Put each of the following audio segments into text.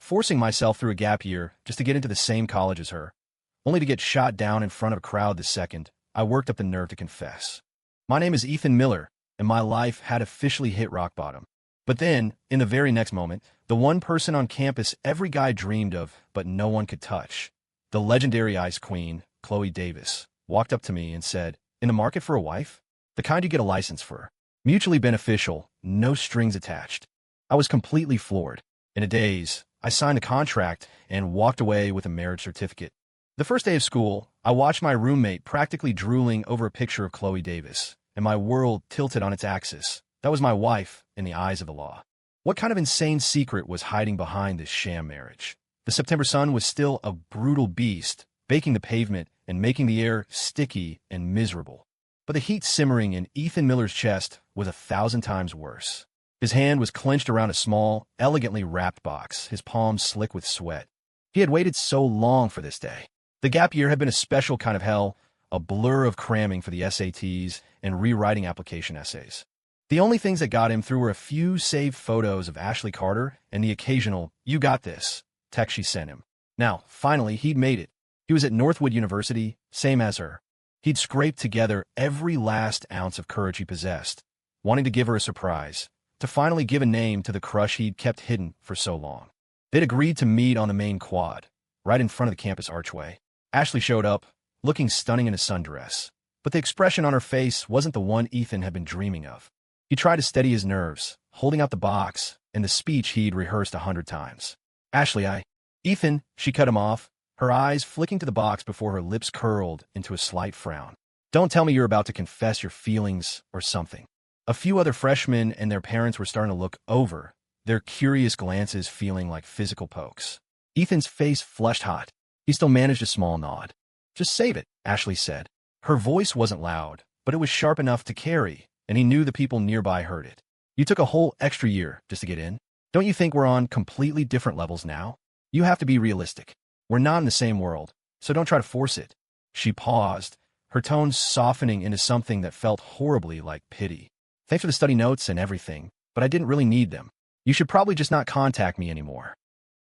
forcing myself through a gap year just to get into the same college as her, only to get shot down in front of a crowd the second I worked up the nerve to confess. My name is Ethan Miller, and my life had officially hit rock bottom. But then, in the very next moment, the one person on campus every guy dreamed of, but no one could touch, the legendary Ice Queen, Chloe Davis, walked up to me and said, "In the market for a wife? The kind you get a license for. Mutually beneficial, no strings attached." I was completely floored. In a daze, I signed a contract and walked away with a marriage certificate. The first day of school, I watched my roommate practically drooling over a picture of Chloe Davis, and my world tilted on its axis. That was my wife in the eyes of the law. What kind of insane secret was hiding behind this sham marriage? The September sun was still a brutal beast, baking the pavement and making the air sticky and miserable. But the heat simmering in Ethan Miller's chest was 1,000 times worse. His hand was clenched around a small, elegantly wrapped box, his palms slick with sweat. He had waited so long for this day. The gap year had been a special kind of hell, a blur of cramming for the SATs and rewriting application essays. The only things that got him through were a few saved photos of Ashley Carter and the occasional "you got this" text she sent him. Now, finally, he'd made it. He was at Northwood University, same as her. He'd scraped together every last ounce of courage he possessed, wanting to give her a surprise, to finally give a name to the crush he'd kept hidden for so long. They'd agreed to meet on the main quad, right in front of the campus archway. Ashley showed up, looking stunning in a sundress, but the expression on her face wasn't the one Ethan had been dreaming of. He tried to steady his nerves, holding out the box and the speech he'd rehearsed 100 times. "Ashley, Ethan," she cut him off, her eyes flicking to the box before her lips curled into a slight frown. "Don't tell me you're about to confess your feelings or something." A few other freshmen and their parents were starting to look over, their curious glances feeling like physical pokes. Ethan's face flushed hot. He still managed a small nod. "Just save it," Ashley said. Her voice wasn't loud, but it was sharp enough to carry, and he knew the people nearby heard it. "You took a whole extra year just to get in. Don't you think we're on completely different levels now? You have to be realistic. We're not in the same world, so don't try to force it." She paused, her tone softening into something that felt horribly like pity. "Thanks for the study notes and everything, but I didn't really need them. You should probably just not contact me anymore."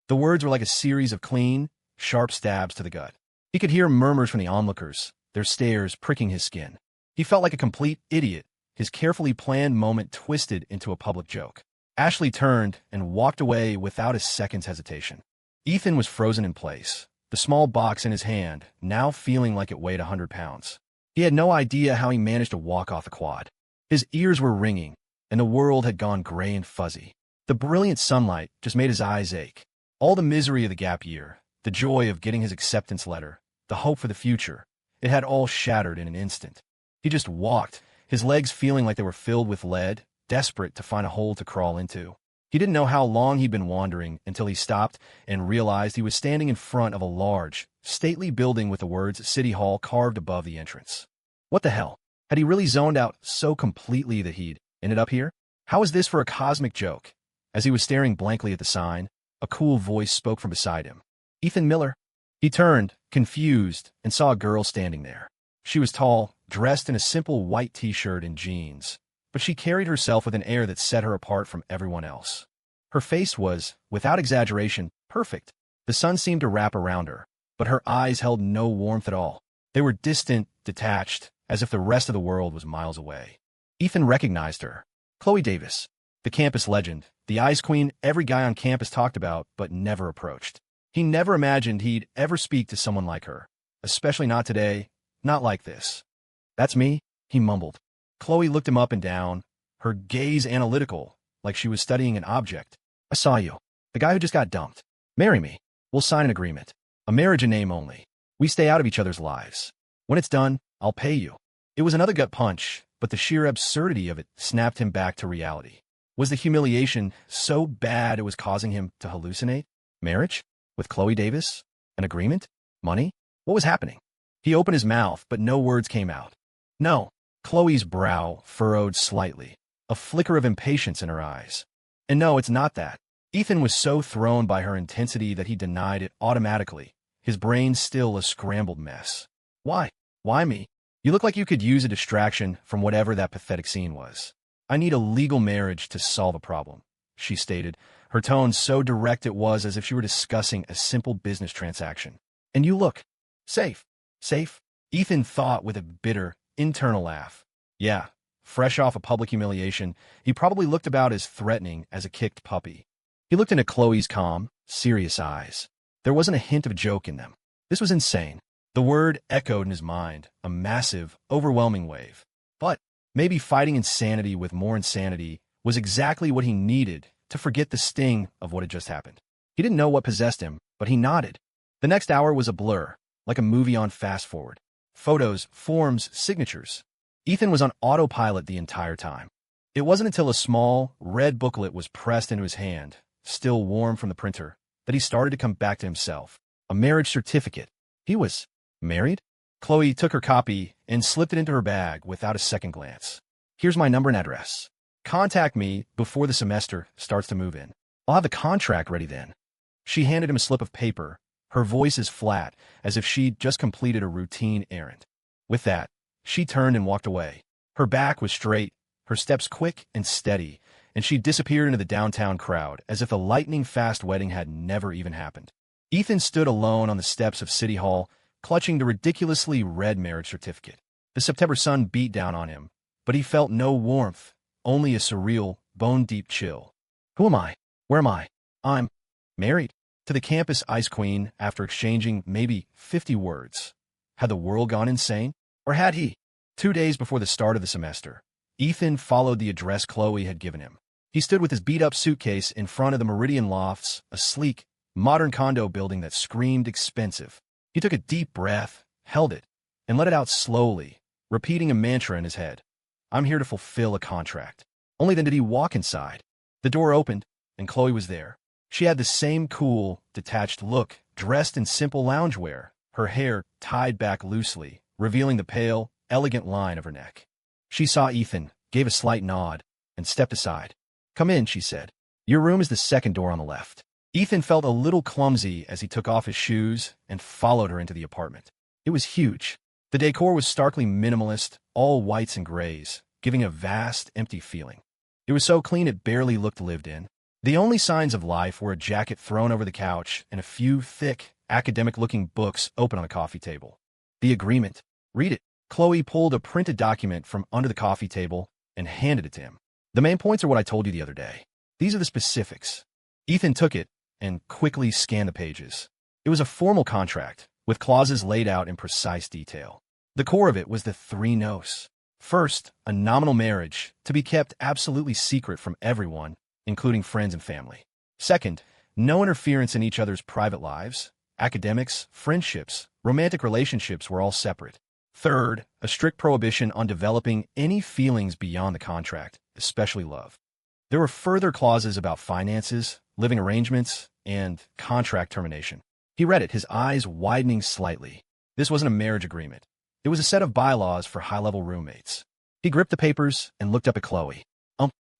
The words were like a series of clean, sharp stabs to the gut. He could hear murmurs from the onlookers, their stares pricking his skin. He felt like a complete idiot, his carefully planned moment twisted into a public joke. Ashley turned and walked away without a second's hesitation. Ethan was frozen in place, the small box in his hand now feeling like it weighed 100 pounds. He had no idea how he managed to walk off the quad. His ears were ringing, and the world had gone gray and fuzzy. The brilliant sunlight just made his eyes ache. All the misery of the gap year, the joy of getting his acceptance letter, the hope for the future, it had all shattered in an instant. He just walked, his legs feeling like they were filled with lead, desperate to find a hole to crawl into. He didn't know how long he'd been wandering until he stopped and realized he was standing in front of a large, stately building with the words City Hall carved above the entrance. What the hell? Had he really zoned out so completely that he'd ended up here? How was this for a cosmic joke? As he was staring blankly at the sign, a cool voice spoke from beside him. "Ethan Miller." He turned, confused, and saw a girl standing there. She was tall, dressed in a simple white t-shirt and jeans, but she carried herself with an air that set her apart from everyone else. Her face was, without exaggeration, perfect. The sun seemed to wrap around her, but her eyes held no warmth at all. They were distant, detached, as if the rest of the world was miles away. Ethan recognized her. Chloe Davis, the campus legend, the Ice Queen every guy on campus talked about but never approached. He never imagined he'd ever speak to someone like her, especially not today, not like this. "That's me," he mumbled. Chloe looked him up and down, her gaze analytical, like she was studying an object. "I saw you. The guy who just got dumped. Marry me. We'll sign an agreement. A marriage in name only. We stay out of each other's lives. When it's done, I'll pay you." It was another gut punch, but the sheer absurdity of it snapped him back to reality. Was the humiliation so bad it was causing him to hallucinate? Marriage? With Chloe Davis? An agreement? Money? What was happening? He opened his mouth, but no words came out. "No." Chloe's brow furrowed slightly, a flicker of impatience in her eyes. "And no, it's not that." Ethan was so thrown by her intensity that he denied it automatically, his brain still a scrambled mess. "Why? Why me? You look like you could use a distraction from whatever that pathetic scene was." "I need a legal marriage to solve a problem," she stated, her tone so direct it was as if she were discussing a simple business transaction. And you look safe. Safe? Ethan thought with a bitter, internal laugh. Yeah, fresh off a public humiliation, he probably looked about as threatening as a kicked puppy. He looked into Chloe's calm, serious eyes. There wasn't a hint of joke in them. This was insane. The word echoed in his mind, a massive, overwhelming wave. But maybe fighting insanity with more insanity was exactly what he needed to forget the sting of what had just happened. He didn't know what possessed him, but he nodded. The next hour was a blur, like a movie on fast forward. Photos, forms, signatures. Ethan was on autopilot the entire time. It wasn't until a small, red booklet was pressed into his hand, still warm from the printer, that he started to come back to himself. A marriage certificate. He was married? Chloe took her copy and slipped it into her bag without a second glance. Here's my number and address. Contact me before the semester starts to move in. I'll have the contract ready then. She handed him a slip of paper, her voice as flat as if she'd just completed a routine errand. With that, she turned and walked away. Her back was straight, her steps quick and steady, and she disappeared into the downtown crowd as if the lightning-fast wedding had never even happened. Ethan stood alone on the steps of City Hall, clutching the ridiculously red marriage certificate. The September sun beat down on him, but he felt no warmth, only a surreal, bone-deep chill. Who am I? Where am I? I'm married to the campus ice queen after exchanging maybe 50 words. Had the world gone insane? Or had he? 2 days before the start of the semester, Ethan followed the address Chloe had given him. He stood with his beat-up suitcase in front of the Meridian Lofts, a sleek, modern condo building that screamed expensive. He took a deep breath, held it, and let it out slowly, repeating a mantra in his head. I'm here to fulfill a contract. Only then did he walk inside. The door opened, and Chloe was there. She had the same cool, detached look, dressed in simple loungewear, her hair tied back loosely, revealing the pale, elegant line of her neck. She saw Ethan, gave a slight nod, and stepped aside. Come in, she said. Your room is the second door on the left. Ethan felt a little clumsy as he took off his shoes and followed her into the apartment. It was huge. The decor was starkly minimalist, all whites and grays, giving a vast, empty feeling. It was so clean it barely looked lived in. The only signs of life were a jacket thrown over the couch and a few thick, academic-looking books open on the coffee table. The agreement. Read it. Chloe pulled a printed document from under the coffee table and handed it to him. The main points are what I told you the other day. These are the specifics. Ethan took it and quickly scanned the pages. It was a formal contract, with clauses laid out in precise detail. The core of it was the 3 no's. First, a nominal marriage, to be kept absolutely secret from everyone, including friends and family. Second, no interference in each other's private lives. Academics, friendships, romantic relationships were all separate. Third, a strict prohibition on developing any feelings beyond the contract, especially love. There were further clauses about finances, living arrangements, and contract termination. He read it, his eyes widening slightly. This wasn't a marriage agreement. It was a set of bylaws for high-level roommates. He gripped the papers and looked up at Chloe.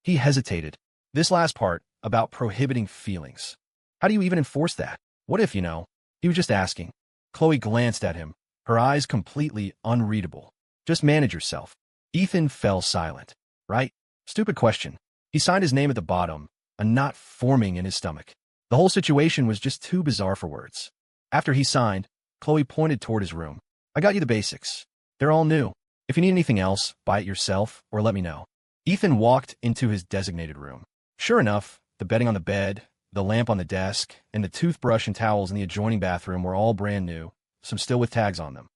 He hesitated. This last part, about prohibiting feelings. How do you even enforce that? What if, He was just asking. Chloe glanced at him, her eyes completely unreadable. Just manage yourself. Ethan fell silent. Right? Stupid question. He signed his name at the bottom, a knot forming in his stomach. The whole situation was just too bizarre for words. After he signed, Chloe pointed toward his room. I got you the basics. They're all new. If you need anything else, buy it yourself or let me know. Ethan walked into his designated room. Sure enough, the bedding on the bed, the lamp on the desk, and the toothbrush and towels in the adjoining bathroom were all brand new, some still with tags on them.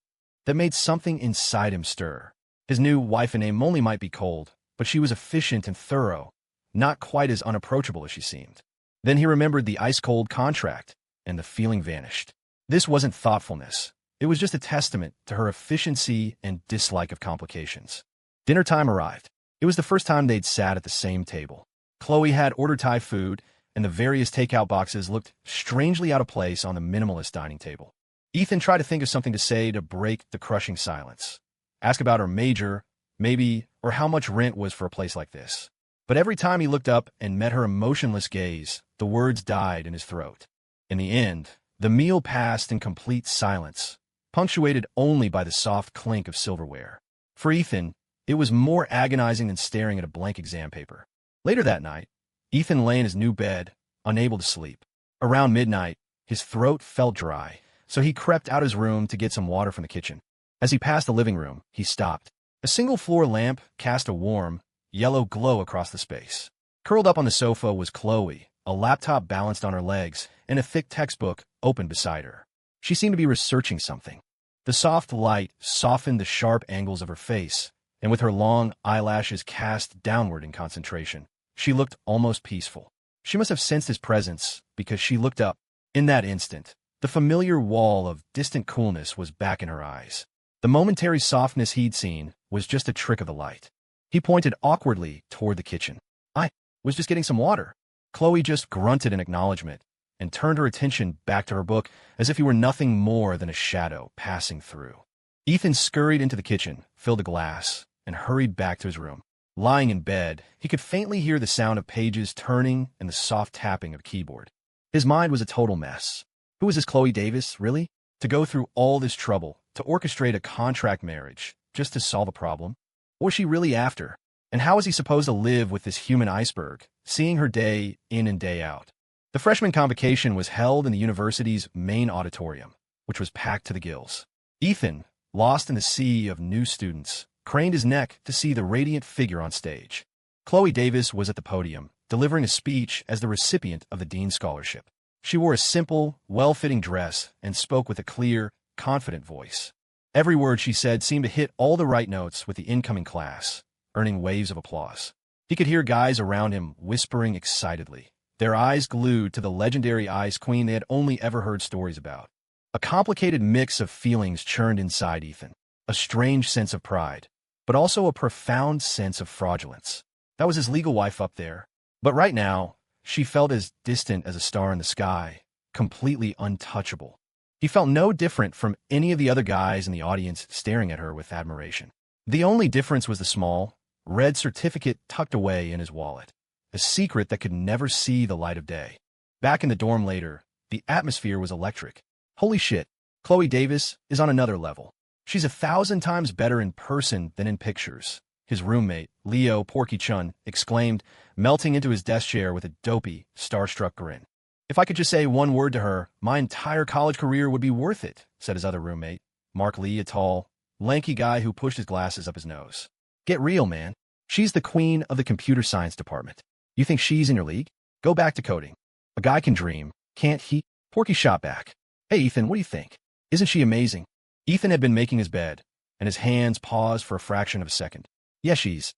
That made something inside him stir. His new wife and name only might be cold, but she was efficient and thorough, not quite as unapproachable as she seemed. Then he remembered the ice-cold contract, and the feeling vanished. This wasn't thoughtfulness. It was just a testament to her efficiency and dislike of complications. Dinner time arrived. It was the first time they'd sat at the same table. Chloe had ordered Thai food, and the various takeout boxes looked strangely out of place on the minimalist dining table. Ethan tried to think of something to say to break the crushing silence. Ask about her major, maybe, or how much rent was for a place like this. But every time he looked up and met her emotionless gaze, the words died in his throat. In the end, the meal passed in complete silence, punctuated only by the soft clink of silverware. For Ethan, it was more agonizing than staring at a blank exam paper. Later that night, Ethan lay in his new bed, unable to sleep. Around midnight, his throat felt dry, so he crept out his room to get some water from the kitchen. As he passed the living room, he stopped. A single-floor lamp cast a warm, yellow glow across the space. Curled up on the sofa was Chloe, a laptop balanced on her legs, and a thick textbook open beside her. She seemed to be researching something. The soft light softened the sharp angles of her face, and with her long eyelashes cast downward in concentration, she looked almost peaceful. She must have sensed his presence, because she looked up. In that instant, the familiar wall of distant coolness was back in her eyes. The momentary softness he'd seen was just a trick of the light. He pointed awkwardly toward the kitchen. "I was just getting some water." Chloe just grunted in acknowledgement and turned her attention back to her book as if he were nothing more than a shadow passing through. Ethan scurried into the kitchen, filled a glass, and hurried back to his room. Lying in bed, he could faintly hear the sound of pages turning and the soft tapping of a keyboard. His mind was a total mess. Who was this Chloe Davis, really? To go through all this trouble, to orchestrate a contract marriage, just to solve a problem? What was she really after? And how was he supposed to live with this human iceberg, seeing her day in and day out? The freshman convocation was held in the university's main auditorium, which was packed to the gills. Ethan, lost in the sea of new students, craned his neck to see the radiant figure on stage. Chloe Davis was at the podium, delivering a speech as the recipient of the Dean's Scholarship. She wore a simple, well-fitting dress and spoke with a clear, confident voice. Every word she said seemed to hit all the right notes with the incoming class, earning waves of applause. He could hear guys around him whispering excitedly, their eyes glued to the legendary Ice Queen they had only ever heard stories about. A complicated mix of feelings churned inside Ethan, a strange sense of pride, but also a profound sense of fraudulence. That was his legal wife up there. But right now, she felt as distant as a star in the sky, completely untouchable. He felt no different from any of the other guys in the audience staring at her with admiration. The only difference was the small, red certificate tucked away in his wallet, a secret that could never see the light of day. Back in the dorm later, the atmosphere was electric. Holy shit, Chloe Davis is on another level. She's 1,000 times better in person than in pictures, his roommate, Leo Porky Chun, exclaimed, melting into his desk chair with a dopey, starstruck grin. "If I could just say one word to her, my entire college career would be worth it," said his other roommate, Mark Lee, a tall, lanky guy who pushed his glasses up his nose. "Get real, man. She's the queen of the computer science department. You think she's in your league? Go back to coding. A guy can dream, can't he?" Porky shot back. "Hey, Ethan, what do you think? Isn't she amazing?" Ethan had been making his bed, and his hands paused for a fraction of a second. "Yeah, she's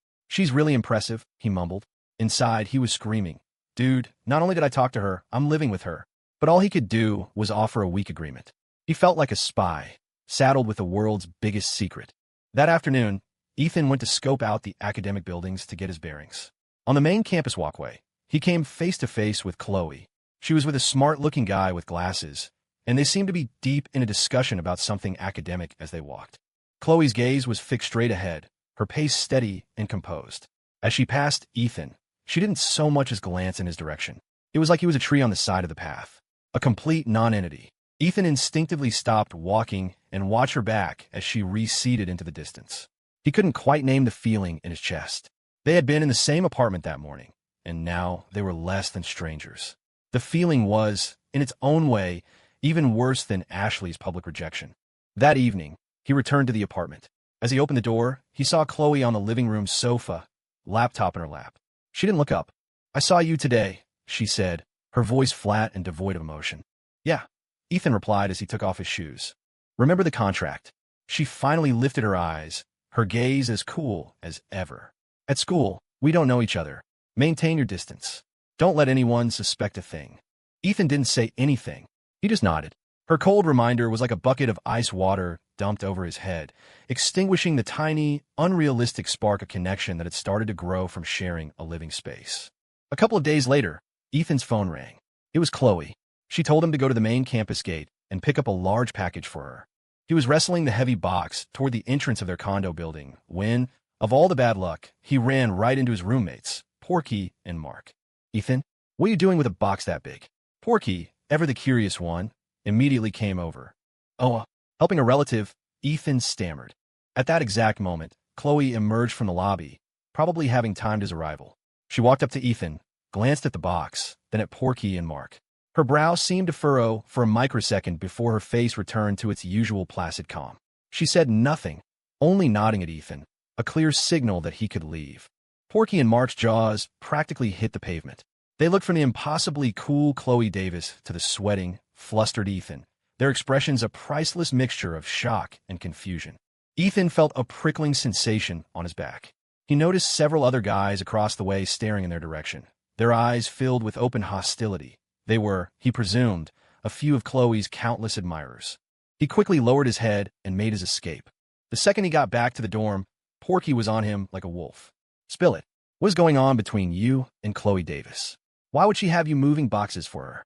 really impressive," he mumbled. Inside, he was screaming. "Dude, not only did I talk to her, I'm living with her." But all he could do was offer a weak agreement. He felt like a spy, saddled with the world's biggest secret. That afternoon, Ethan went to scope out the academic buildings to get his bearings. On the main campus walkway, he came face to face with Chloe. She was with a smart-looking guy with glasses, and they seemed to be deep in a discussion about something academic as they walked. Chloe's gaze was fixed straight ahead, her pace steady and composed. As she passed Ethan, she didn't so much as glance in his direction. It was like he was a tree on the side of the path, a complete non-entity. Ethan instinctively stopped walking and watched her back as she receded into the distance. He couldn't quite name the feeling in his chest. They had been in the same apartment that morning, and now they were less than strangers. The feeling was, in its own way, even worse than Ashley's public rejection. That evening, he returned to the apartment. As he opened the door, he saw Chloe on the living room sofa, laptop in her lap. She didn't look up. "I saw you today," she said, her voice flat and devoid of emotion. "Yeah," Ethan replied as he took off his shoes. "Remember the contract?" She finally lifted her eyes, her gaze as cool as ever. "At school, we don't know each other. Maintain your distance. Don't let anyone suspect a thing." Ethan didn't say anything. He just nodded. Her cold reminder was like a bucket of ice water dumped over his head, extinguishing the tiny, unrealistic spark of connection that had started to grow from sharing a living space. A couple of days later, Ethan's phone rang. It was Chloe. She told him to go to the main campus gate and pick up a large package for her. He was wrestling the heavy box toward the entrance of their condo building when, of all the bad luck, he ran right into his roommates, Porky and Mark. "Ethan, what are you doing with a box that big?" Porky, ever the curious one, immediately came over. "Oh, helping a relative," Ethan stammered. At that exact moment, Chloe emerged from the lobby, probably having timed his arrival. She walked up to Ethan, glanced at the box, then at Porky and Mark. Her brow seemed to furrow for a microsecond before her face returned to its usual placid calm. She said nothing, only nodding at Ethan, a clear signal that he could leave. Porky and Mark's jaws practically hit the pavement. They looked from the impossibly cool Chloe Davis to the sweating, flustered Ethan, their expressions a priceless mixture of shock and confusion. Ethan felt a prickling sensation on his back. He noticed several other guys across the way staring in their direction, their eyes filled with open hostility. They were, he presumed, a few of Chloe's countless admirers. He quickly lowered his head and made his escape. The second he got back to the dorm, Porky was on him like a wolf. "Spill it. What's going on between you and Chloe Davis? Why would she have you moving boxes for her?"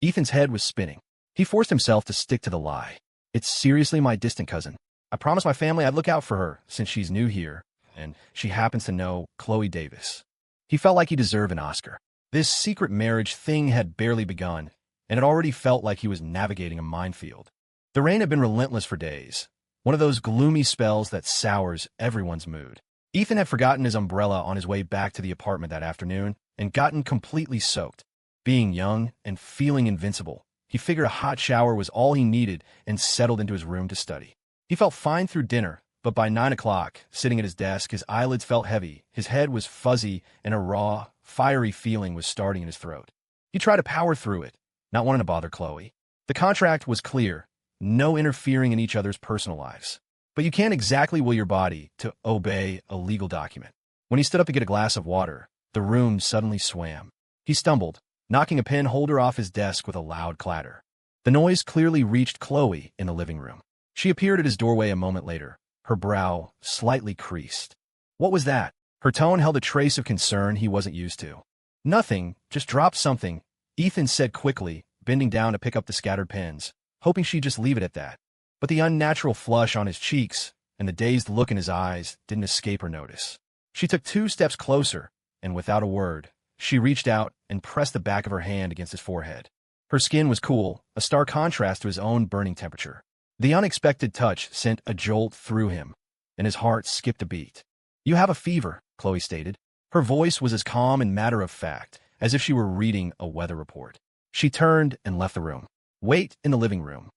Ethan's head was spinning. He forced himself to stick to the lie. "It's seriously my distant cousin. I promised my family I'd look out for her since she's new here, and she happens to know Chloe Davis." He felt like he deserved an Oscar. This secret marriage thing had barely begun, and it already felt like he was navigating a minefield. The rain had been relentless for days, one of those gloomy spells that sours everyone's mood. Ethan had forgotten his umbrella on his way back to the apartment that afternoon and gotten completely soaked. Being young and feeling invincible, he figured a hot shower was all he needed and settled into his room to study. He felt fine through dinner, but by 9 o'clock, sitting at his desk, his eyelids felt heavy, his head was fuzzy, and a raw, fiery feeling was starting in his throat. He tried to power through it, not wanting to bother Chloe. The contract was clear, no interfering in each other's personal lives. But you can't exactly will your body to obey a legal document. When he stood up to get a glass of water, the room suddenly swam. He stumbled, knocking a pen holder off his desk with a loud clatter. The noise clearly reached Chloe in the living room. She appeared at his doorway a moment later, her brow slightly creased. "What was that?" Her tone held a trace of concern he wasn't used to. "Nothing, just dropped something," Ethan said quickly, bending down to pick up the scattered pens, hoping she'd just leave it at that. But the unnatural flush on his cheeks and the dazed look in his eyes didn't escape her notice. She took 2 steps closer, and without a word, she reached out and pressed the back of her hand against his forehead. Her skin was cool, a stark contrast to his own burning temperature. The unexpected touch sent a jolt through him, and his heart skipped a beat. "You have a fever," Chloe stated. Her voice was as calm and matter-of-fact as if she were reading a weather report. She turned and left the room. "Wait in the living room."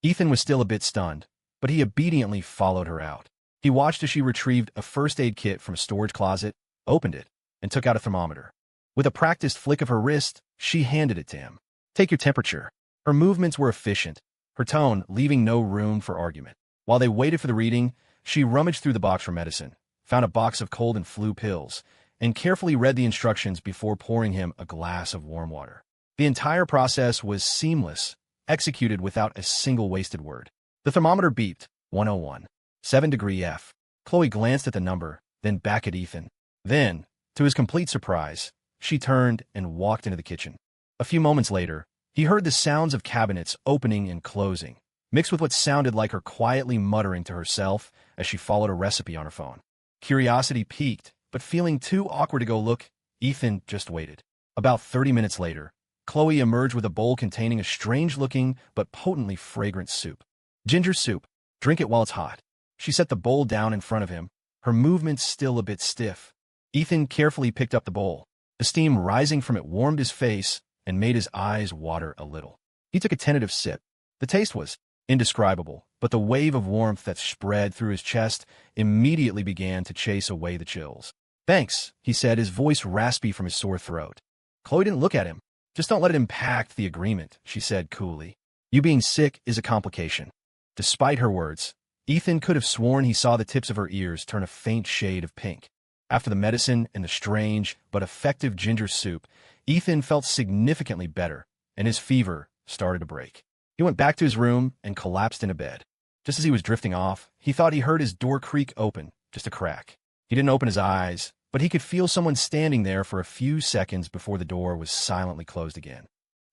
Ethan was still a bit stunned, but he obediently followed her out. He watched as she retrieved a first aid kit from a storage closet, opened it, and took out a thermometer. With a practiced flick of her wrist, she handed it to him. "Take your temperature." Her movements were efficient, her tone leaving no room for argument. While they waited for the reading, she rummaged through the box for medicine, found a box of cold and flu pills, and carefully read the instructions before pouring him a glass of warm water. The entire process was seamless, executed without a single wasted word. The thermometer beeped, 101, 7° F. Chloe glanced at the number, then back at Ethan. Then, to his complete surprise, she turned and walked into the kitchen. A few moments later, he heard the sounds of cabinets opening and closing, mixed with what sounded like her quietly muttering to herself as she followed a recipe on her phone. Curiosity piqued, but feeling too awkward to go look, Ethan just waited. About 30 minutes later, Chloe emerged with a bowl containing a strange-looking but potently fragrant soup. "Ginger soup. Drink it while it's hot." She set the bowl down in front of him, her movements still a bit stiff. Ethan carefully picked up the bowl. The steam rising from it warmed his face and made his eyes water a little. He took a tentative sip. The taste was indescribable, but the wave of warmth that spread through his chest immediately began to chase away the chills. "Thanks," he said, his voice raspy from his sore throat. Chloe didn't look at him. "Just don't let it impact the agreement," she said coolly. "You being sick is a complication." Despite her words, Ethan could have sworn he saw the tips of her ears turn a faint shade of pink. After the medicine and the strange but effective ginger soup, Ethan felt significantly better, and his fever started to break. He went back to his room and collapsed into bed. Just as he was drifting off, he thought he heard his door creak open, just a crack. He didn't open his eyes, but he could feel someone standing there for a few seconds before the door was silently closed again.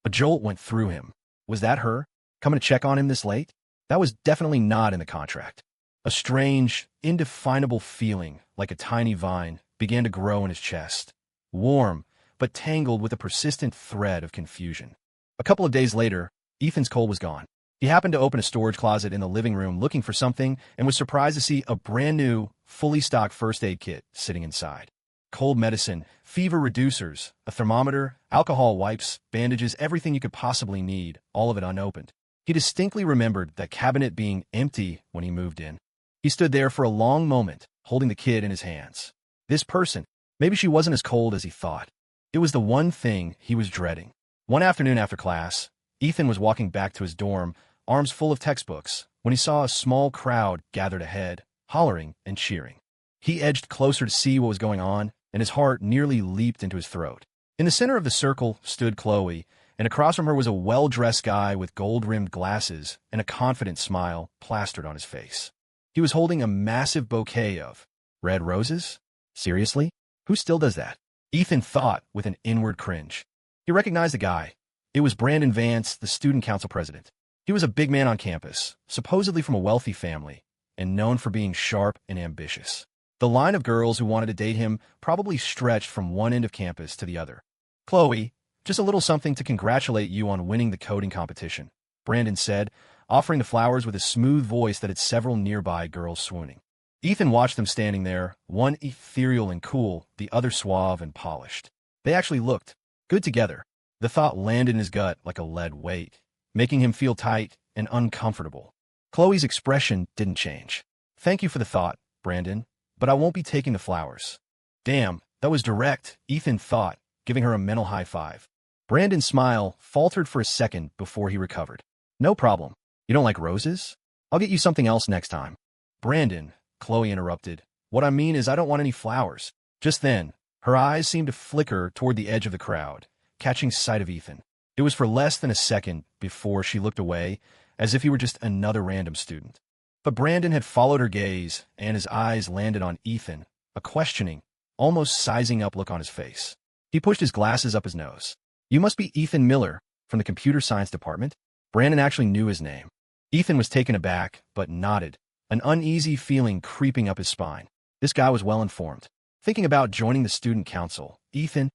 A jolt went through him. Was that her, coming to check on him this late? That was definitely not in the contract. A strange, indefinable feeling, like a tiny vine, began to grow in his chest. Warm, but tangled with a persistent thread of confusion. A couple of days later, Ethan's coal was gone. He happened to open a storage closet in the living room looking for something and was surprised to see a brand new, fully stocked first aid kit sitting inside. cold medicine, fever reducers, a thermometer, alcohol wipes, bandages, everything you could possibly need, all of it unopened. He distinctly remembered that cabinet being empty when he moved in. He stood there for a long moment, holding the kid in his hands. This person, maybe she wasn't as cold as he thought. It was the one thing he was dreading. One afternoon after class, Ethan was walking back to his dorm, arms full of textbooks, when he saw a small crowd gathered ahead, hollering and cheering. He edged closer to see what was going on, and his heart nearly leaped into his throat. In the center of the circle stood Chloe, and across from her was a well-dressed guy with gold-rimmed glasses and a confident smile plastered on his face. He was holding a massive bouquet of red roses? Seriously? Who still does that? Ethan thought with an inward cringe. He recognized the guy. It was Brandon Vance, the student council president. He was a big man on campus, supposedly from a wealthy family, and known for being sharp and ambitious. The line of girls who wanted to date him probably stretched from one end of campus to the other. Chloe, just a little something to congratulate you on winning the coding competition, Brandon said, offering the flowers with a smooth voice that had several nearby girls swooning. Ethan watched them standing there, one ethereal and cool, the other suave and polished. They actually looked good together. The thought landed in his gut like a lead weight, making him feel tight and uncomfortable. Chloe's expression didn't change. Thank you for the thought, Brandon, but I won't be taking the flowers. Damn, that was direct, Ethan thought, giving her a mental high five. Brandon's smile faltered for a second before he recovered. No problem. You don't like roses? I'll get you something else next time. Brandon, Chloe interrupted. What I mean is I don't want any flowers. Just then, her eyes seemed to flicker toward the edge of the crowd, catching sight of Ethan. It was for less than a second before she looked away, as if he were just another random student. But Brandon had followed her gaze, and his eyes landed on Ethan, a questioning, almost sizing up look on his face. He pushed his glasses up his nose. You must be Ethan Miller, from the computer science department? Brandon actually knew his name. Ethan was taken aback, but nodded, an uneasy feeling creeping up his spine. This guy was well informed. Thinking about joining the student council, Ethan?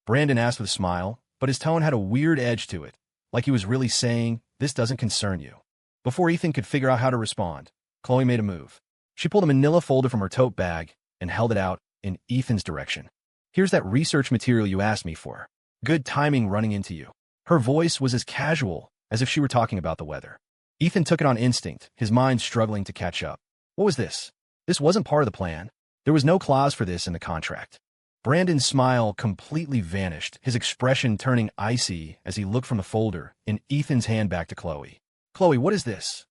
Brandon asked with a smile, but his tone had a weird edge to it, like he was really saying, this doesn't concern you. Before Ethan could figure out how to respond, Chloe made a move. She pulled a manila folder from her tote bag and held it out in Ethan's direction. Here's that research material you asked me for. Good timing running into you. Her voice was as casual as if she were talking about the weather. Ethan took it on instinct, his mind struggling to catch up. What was this? This wasn't part of the plan. There was no clause for this in the contract. Brandon's smile completely vanished, his expression turning icy as he looked from the folder in Ethan's hand back to Chloe. Chloe, what is this?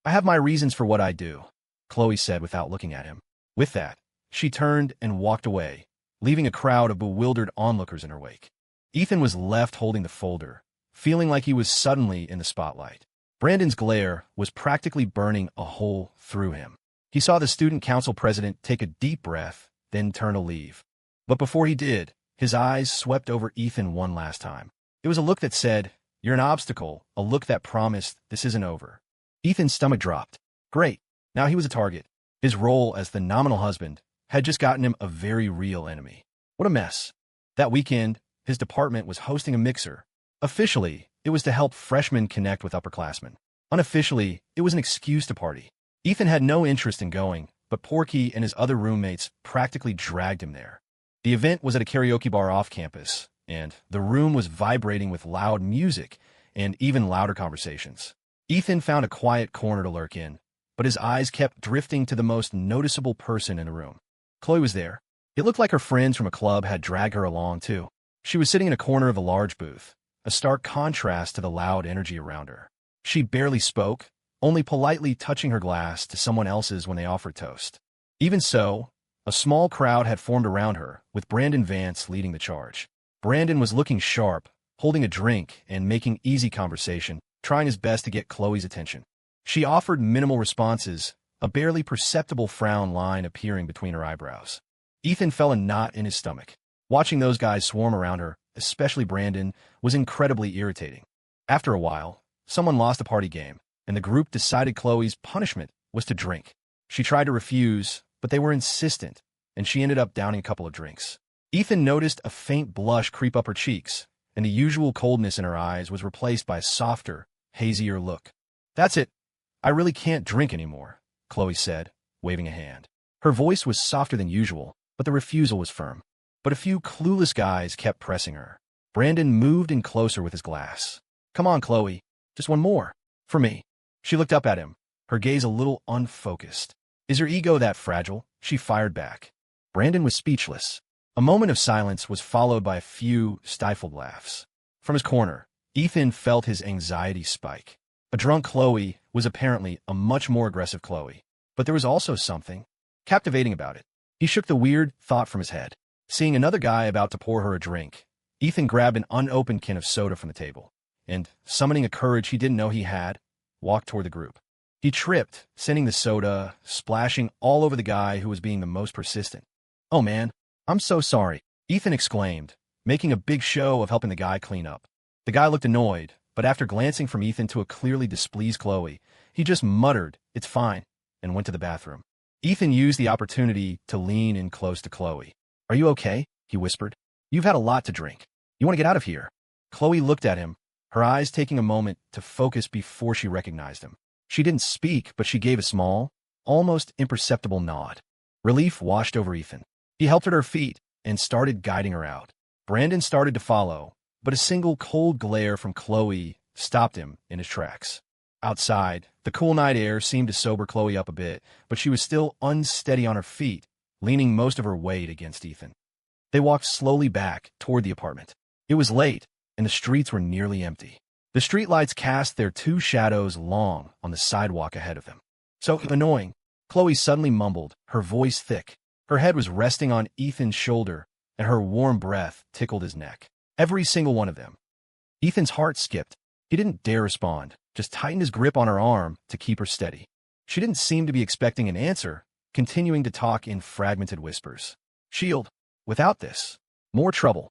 I have my reasons for what I do, Chloe said without looking at him. With that, she turned and walked away, leaving a crowd of bewildered onlookers in her wake. Ethan was left holding the folder, feeling like he was suddenly in the spotlight. Brandon's glare was practically burning a hole through him. He saw the student council president take a deep breath, then turn to leave. But before he did, his eyes swept over Ethan one last time. It was a look that said, you're an obstacle, a look that promised this isn't over. Ethan's stomach dropped. Great. Now he was a target. His role as the nominal husband had just gotten him a very real enemy. What a mess. That weekend, his department was hosting a mixer. Officially, it was to help freshmen connect with upperclassmen. Unofficially, it was an excuse to party. Ethan had no interest in going, but Porky and his other roommates practically dragged him there. The event was at a karaoke bar off campus, and the room was vibrating with loud music and even louder conversations. Ethan found a quiet corner to lurk in, but his eyes kept drifting to the most noticeable person in the room. Chloe was there. It looked like her friends from a club had dragged her along, too. She was sitting in a corner of a large booth, a stark contrast to the loud energy around her. She barely spoke, only politely touching her glass to someone else's when they offered toast. Even so, a small crowd had formed around her, with Brandon Vance leading the charge. Brandon was looking sharp, holding a drink and making easy conversation, trying his best to get Chloe's attention. She offered minimal responses, a barely perceptible frown line appearing between her eyebrows. Ethan felt a knot in his stomach. Watching those guys swarm around her, especially Brandon, was incredibly irritating. After a while, someone lost a party game, and the group decided Chloe's punishment was to drink. She tried to refuse, but they were insistent, and she ended up downing a couple of drinks. Ethan noticed a faint blush creep up her cheeks, and the usual coldness in her eyes was replaced by a softer, hazier look. That's it. I really can't drink anymore, Chloe said, waving a hand. Her voice was softer than usual, but the refusal was firm. but a few clueless guys kept pressing her. Brandon moved in closer with his glass. "Come on, Chloe. Just one more. For me." She looked up at him, her gaze a little unfocused. "Is your ego that fragile?" she fired back. Brandon was speechless. A moment of silence was followed by a few stifled laughs. From his corner, Ethan felt his anxiety spike. A drunk Chloe was apparently a much more aggressive Chloe. But there was also something captivating about it. He shook the weird thought from his head. Seeing another guy about to pour her a drink, Ethan grabbed an unopened can of soda from the table, and, summoning a courage he didn't know he had, walked toward the group. He tripped, sending the soda splashing all over the guy who was being the most persistent. "Oh man, I'm so sorry," Ethan exclaimed, making a big show of helping the guy clean up. The guy looked annoyed, but after glancing from Ethan to a clearly displeased Chloe, he just muttered, "It's fine," and went to the bathroom. Ethan used the opportunity to lean in close to Chloe. "Are you okay?" he whispered. "You've had a lot to drink. You want to get out of here?" Chloe looked at him, her eyes taking a moment to focus before she recognized him. She didn't speak, but she gave a small, almost imperceptible nod. Relief washed over Ethan. He helped her to her feet and started guiding her out. Brandon started to follow, but a single cold glare from Chloe stopped him in his tracks. Outside, the cool night air seemed to sober Chloe up a bit, but she was still unsteady on her feet, leaning most of her weight against Ethan. They walked slowly back toward the apartment. It was late, and the streets were nearly empty. The streetlights cast their two shadows long on the sidewalk ahead of them. "So annoying," Chloe suddenly mumbled, her voice thick. Her head was resting on Ethan's shoulder, and her warm breath tickled his neck. Every single one of them. Ethan's heart skipped. He didn't dare respond, just tightened his grip on her arm to keep her steady. She didn't seem to be expecting an answer, continuing to talk in fragmented whispers. "Shield. Without this. More trouble."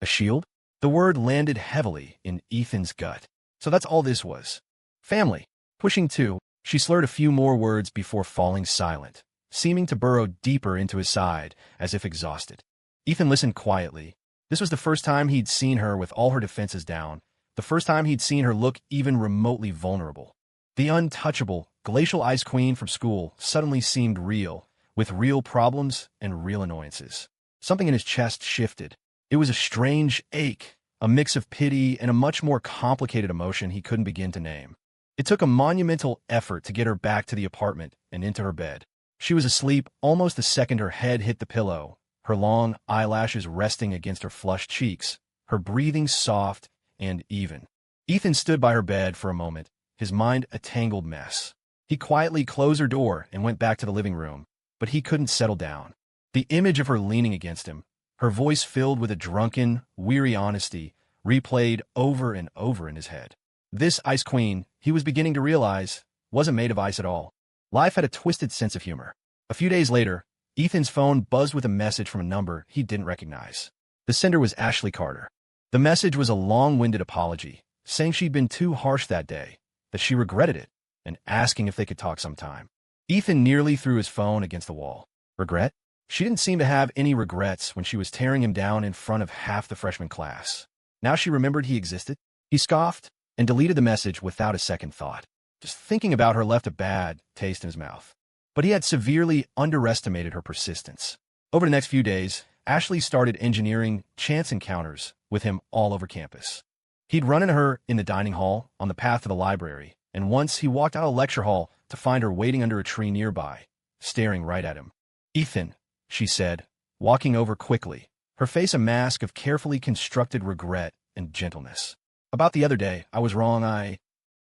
A shield? The word landed heavily in Ethan's gut. So that's all this was. Family. Pushing two, she slurred a few more words before falling silent, seeming to burrow deeper into his side, as if exhausted. Ethan listened quietly. This was the first time he'd seen her with all her defenses down, the first time he'd seen her look even remotely vulnerable. The untouchable, glacial ice queen from school suddenly seemed real, with real problems and real annoyances. Something in his chest shifted. It was a strange ache, a mix of pity and a much more complicated emotion he couldn't begin to name. It took a monumental effort to get her back to the apartment and into her bed. She was asleep almost the second her head hit the pillow, her long eyelashes resting against her flushed cheeks, her breathing soft and even. Ethan stood by her bed for a moment, his mind a tangled mess. He quietly closed her door and went back to the living room, but he couldn't settle down. The image of her leaning against him, her voice filled with a drunken, weary honesty, replayed over and over in his head. This ice queen, he was beginning to realize, wasn't made of ice at all. Life had a twisted sense of humor. A few days later, Ethan's phone buzzed with a message from a number he didn't recognize. The sender was Ashley Carter. The message was a long-winded apology, saying she'd been too harsh that day, that she regretted it, and asking if they could talk sometime. Ethan nearly threw his phone against the wall. Regret? She didn't seem to have any regrets when she was tearing him down in front of half the freshman class. Now she remembered he existed. He scoffed and deleted the message without a second thought. Just thinking about her left a bad taste in his mouth. But he had severely underestimated her persistence. Over the next few days, Ashley started engineering chance encounters with him all over campus. He'd run into her in the dining hall, on the path to the library, and once he walked out of the lecture hall to find her waiting under a tree nearby, staring right at him. "Ethan," she said, walking over quickly, her face a mask of carefully constructed regret and gentleness. "About the other day, I was wrong.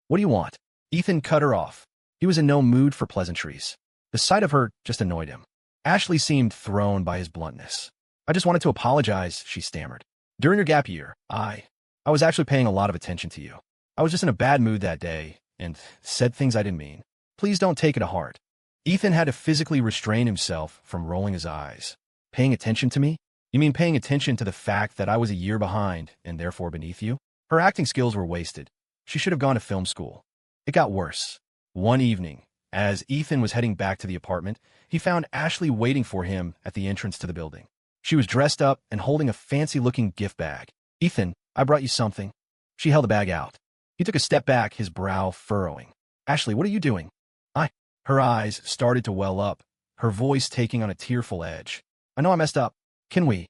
What do you want?" Ethan cut her off. He was in no mood for pleasantries. The sight of her just annoyed him. Ashley seemed thrown by his bluntness. "I just wanted to apologize," she stammered. "During your gap year, I was actually paying a lot of attention to you. I was just in a bad mood that day and said things I didn't mean. Please don't take it to heart." Ethan had to physically restrain himself from rolling his eyes. "Paying attention to me? You mean paying attention to the fact that I was a year behind and therefore beneath you?" Her acting skills were wasted. She should have gone to film school. It got worse. One evening, as Ethan was heading back to the apartment, he found Ashley waiting for him at the entrance to the building. She was dressed up and holding a fancy-looking gift bag. "Ethan, I brought you something." She held the bag out. He took a step back, his brow furrowing. "Ashley, what are you doing?" Her eyes started to well up, her voice taking on a tearful edge. "I know I messed up. Can we?"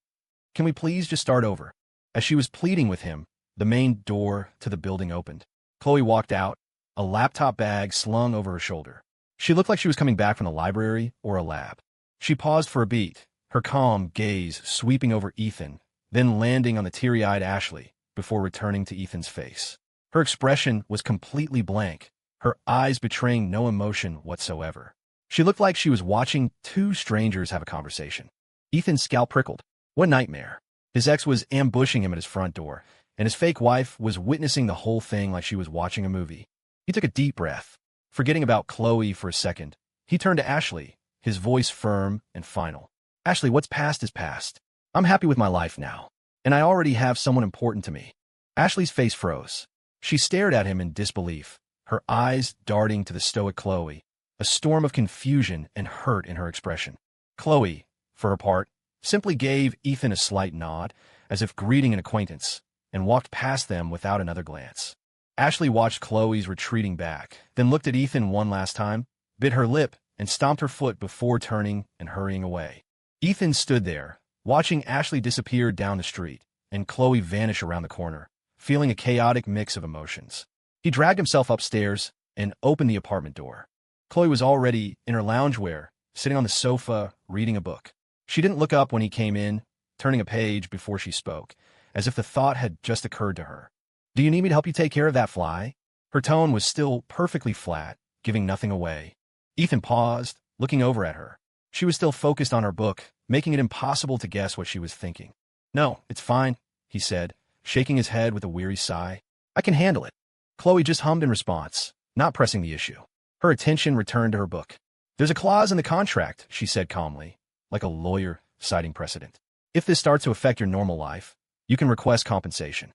Can we please just start over? As she was pleading with him, the main door to the building opened. Chloe walked out, a laptop bag slung over her shoulder. She looked like she was coming back from the library or a lab. She paused for a beat, her calm gaze sweeping over Ethan, then landing on the teary-eyed Ashley before returning to Ethan's face. Her expression was completely blank, her eyes betraying no emotion whatsoever. She looked like she was watching two strangers have a conversation. Ethan's scalp prickled. What nightmare. His ex was ambushing him at his front door, and his fake wife was witnessing the whole thing like she was watching a movie. He took a deep breath. Forgetting about Chloe for a second, he turned to Ashley, his voice firm and final. Ashley, what's past is past. I'm happy with my life now, and I already have someone important to me. Ashley's face froze. She stared at him in disbelief, her eyes darting to the stoic Chloe, a storm of confusion and hurt in her expression. Chloe, for her part, simply gave Ethan a slight nod, as if greeting an acquaintance, and walked past them without another glance. Ashley watched Chloe's retreating back, then looked at Ethan one last time, bit her lip, and stomped her foot before turning and hurrying away. Ethan stood there, watching Ashley disappear down the street, and Chloe vanish around the corner, feeling a chaotic mix of emotions. He dragged himself upstairs and opened the apartment door. Chloe was already in her loungewear, sitting on the sofa, reading a book. She didn't look up when he came in, turning a page before she spoke, as if the thought had just occurred to her. Do you need me to help you take care of that fly? Her tone was still perfectly flat, giving nothing away. Ethan paused, looking over at her. She was still focused on her book, making it impossible to guess what she was thinking. No, it's fine, he said, shaking his head with a weary sigh. I can handle it. Chloe just hummed in response, not pressing the issue. Her attention returned to her book. There's a clause in the contract, she said calmly, like a lawyer citing precedent. If this starts to affect your normal life, you can request compensation.